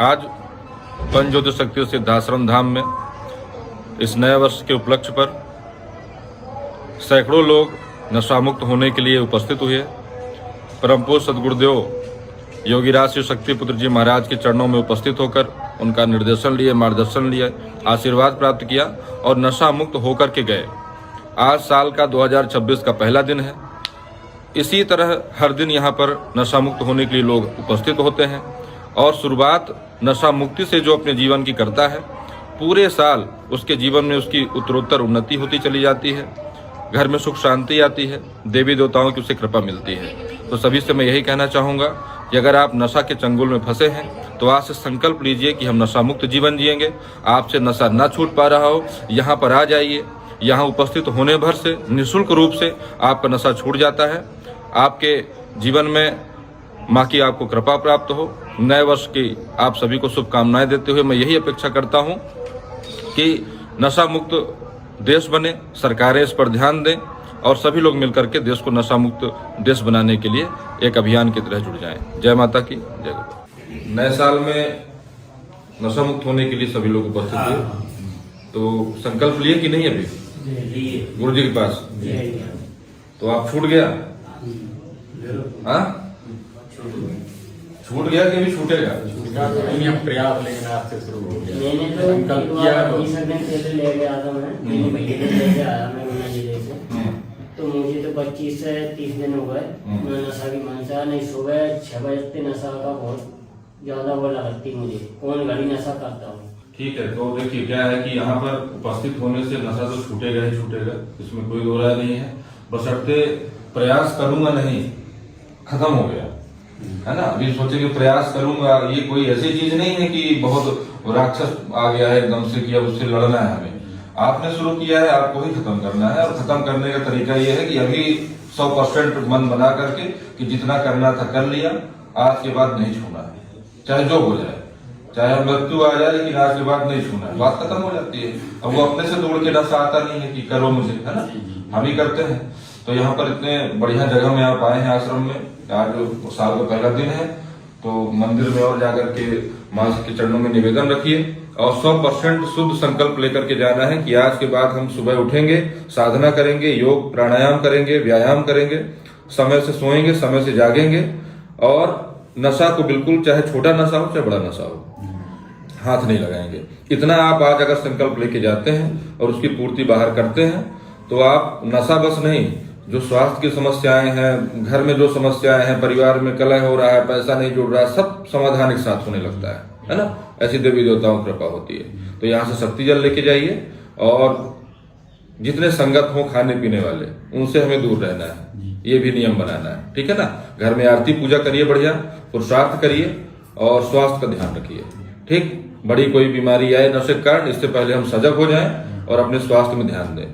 आज पंच ज्योतिषशक्ति सिद्धाश्रम धाम में इस नए वर्ष के उपलक्ष्य पर सैकड़ों लोग नशा मुक्त होने के लिए उपस्थित हुए। परम पूज्य सद्गुरुदेव योगीराज शिव शक्ति पुत्र जी महाराज के चरणों में उपस्थित होकर उनका निर्देशन लिए, मार्गदर्शन लिए, आशीर्वाद प्राप्त किया और नशा मुक्त होकर के गए। आज साल का 2026 का पहला दिन है। इसी तरह हर दिन यहाँ पर नशा मुक्त होने के लिए लोग उपस्थित होते हैं और शुरुआत नशा मुक्ति से जो अपने जीवन की करता है, पूरे साल उसके जीवन में उसकी उत्तरोत्तर उन्नति होती चली जाती है, घर में सुख शांति आती है, देवी देवताओं की उसे कृपा मिलती है। तो सभी से मैं यही कहना चाहूँगा कि अगर आप नशा के चंगुल में फंसे हैं तो आज से संकल्प लीजिए कि हम नशा मुक्त जीवन जिएंगे। आपसे नशा ना छूट पा रहा हो, यहाँ पर आ जाइए। यहाँ उपस्थित होने भर से निःशुल्क रूप से आपका नशा छूट जाता है। आपके जीवन में माँ की आपको कृपा प्राप्त हो। नए वर्ष की आप सभी को शुभकामनाएं देते हुए मैं यही अपेक्षा करता हूँ कि नशा मुक्त देश बने, सरकारें इस पर ध्यान दें और सभी लोग मिलकर के देश को नशा मुक्त देश बनाने के लिए एक अभियान की तरह जुड़ जाएं। जय माता की जय। नए साल में नशा मुक्त होने के लिए सभी लोग उपस्थित हुए, तो संकल्प लिए कि नहीं अभी गुरु जी के पास? तो आप छूट गया? हाँ, छूट गया कि अभी छूटेगा? प्रयास लेकिन आपसे शुरू हो गया। मैंने तो संकल्प किया है। ले गया था मैं महीने में लेके आया मैं गुना जिले से। तो मुझे तो 25 से 30 दिन हो गए। मैं नशा की मनसा नहीं, सुबह 6 बजे नशा का बहुत ज्यादा वो लगती मुझे, कौन घड़ी नशा करता हूँ। ठीक है, तो देखिए क्या है कि यहाँ पर उपस्थित होने से नशा तो छूटेगा ही छूटेगा, इसमें कोई दो राय नहीं है। बशर्ते प्रयास करूंगा नहीं, खत्म हो गया है ना। अभी सोचे कि प्रयास करूंगा, ये कोई ऐसी चीज नहीं है कि बहुत राक्षस आ गया है एकदम से कि अब उससे लड़ना है हमें। आपने शुरू किया है, आपको ही खत्म करना है। और खत्म करने का तरीका ये है कि अभी 100% मन बना करके कि जितना करना था कर लिया, आज के बाद नहीं छूना है, चाहे जो हो जाए, चाहे मृत्यु आ जाए, लेकिन आज के बाद नहीं छूना है। बात खत्म हो जाती है। अब वो अपने से दौड़ के नशा आता नहीं है कि करो मुझे, है ना, हम ही करते हैं। तो यहाँ पर इतने बढ़िया जगह में आप आए हैं आश्रम में, आज साल का पहला दिन है, तो मंदिर में और जाकर के माँ के चरणों में निवेदन रखिए और 100% शुद्ध संकल्प लेकर के जाना है कि आज के बाद हम सुबह उठेंगे, साधना करेंगे, योग प्राणायाम करेंगे, व्यायाम करेंगे, समय से सोएंगे, समय से जागेंगे और नशा को बिल्कुल, चाहे छोटा नशा हो चाहे बड़ा नशा हो, हाथ नहीं लगाएंगे। इतना आप आज अगर संकल्प लेके जाते हैं और उसकी पूर्ति बाहर करते हैं तो आप नशा बस नहीं, जो स्वास्थ्य की समस्याएं हैं, घर में जो समस्याएं हैं, परिवार में कलह हो रहा है, पैसा नहीं जुड़ रहा है, सब समाधान एक साथ होने लगता है ना। ऐसी देवी देवताओं की कृपा होती है। तो यहाँ से शक्ति जल लेके जाइए और जितने संगत हो खाने पीने वाले, उनसे हमें दूर रहना है, ये भी नियम बनाना है, ठीक है ना। घर में आरती पूजा करिए, बढ़िया पुरुषार्थ करिए और स्वास्थ्य का ध्यान रखिए, ठीक। बड़ी कोई बीमारी आए नशे के कारण, इससे पहले हम सजग हो जाएं और अपने स्वास्थ्य में ध्यान दें,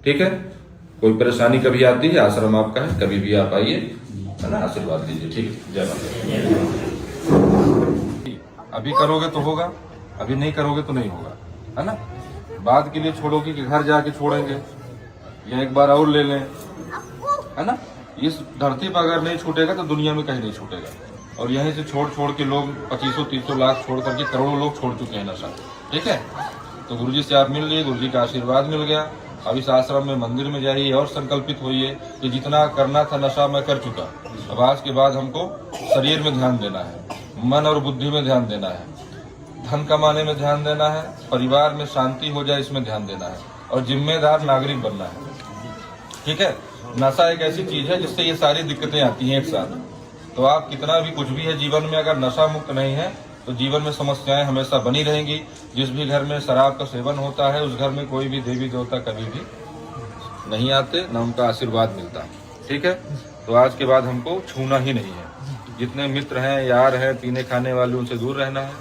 ठीक है। कोई परेशानी कभी आती है, आश्रम आपका है, कभी भी आप आइए, है ना, आशीर्वाद दीजिए, ठीक। जय माता। अभी करोगे तो होगा, अभी नहीं करोगे तो नहीं होगा, है ना। बाद के लिए छोड़ोगे कि घर जाके छोड़ेंगे या एक बार और ले लें, है ना। इस धरती पर अगर नहीं छूटेगा तो दुनिया में कहीं नहीं छूटेगा। और यहीं से छोड़ छोड़ के लोग 2500-300 लाख छोड़ करके करोड़ों लोग छोड़ चुके हैं नशा, ठीक है। तो गुरुजी से आप मिल लिए, गुरुजी का आशीर्वाद मिल गया। अब इस आश्रम में मंदिर में जाइए और संकल्पित होइए कि जितना करना था नशा मैं कर चुका, अब आज के बाद हमको शरीर में ध्यान देना है, मन और बुद्धि में ध्यान देना है, धन कमाने में ध्यान देना है, परिवार में शांति हो जाए इसमें ध्यान देना है और जिम्मेदार नागरिक बनना है, ठीक है। नशा एक ऐसी चीज है जिससे ये सारी दिक्कतें आती हैं एक साथ। तो आप कितना भी कुछ भी है जीवन में, अगर नशा मुक्त नहीं है तो जीवन में समस्याएं हमेशा बनी रहेंगी। जिस भी घर में शराब का सेवन होता है उस घर में कोई भी देवी देवता कभी भी नहीं आते, न उनका आशीर्वाद मिलता, ठीक है। तो आज के बाद हमको छूना ही नहीं है। जितने मित्र हैं, यार हैं, पीने खाने वाले, उनसे दूर रहना है।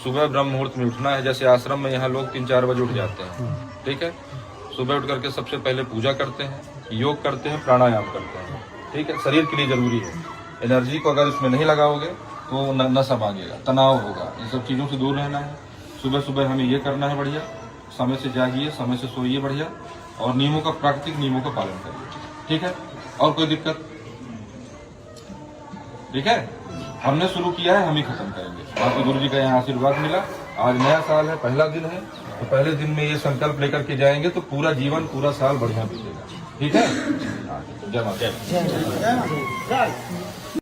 सुबह ब्रह्म मुहूर्त में उठना है। जैसे आश्रम में यहाँ लोग 3-4 बजे उठ जाते हैं, ठीक है। सुबह उठ करके सबसे पहले पूजा करते हैं, योग करते हैं, प्राणायाम करते हैं, ठीक है। शरीर के लिए जरूरी है। एनर्जी को अगर इसमें नहीं लगाओगे तो नशा मांगेगा, तनाव होगा। इन सब चीज़ों से दूर रहना है। सुबह सुबह हमें ये करना है, बढ़िया समय से जागिए, समय से सोइए, बढ़िया, और नियमों का, प्राकृतिक नियमों का पालन करिए, ठीक है। और कोई दिक्कत? ठीक है। हमने शुरू किया है, हम ही खत्म करेंगे। बाकी गुरु जी का यहाँ आशीर्वाद मिला। आज नया साल है, पहला दिन है, तो पहले दिन में ये संकल्प लेकर के जाएंगे तो पूरा जीवन, पूरा साल बढ़िया बीतेगा। ठीक है। जय माता दी।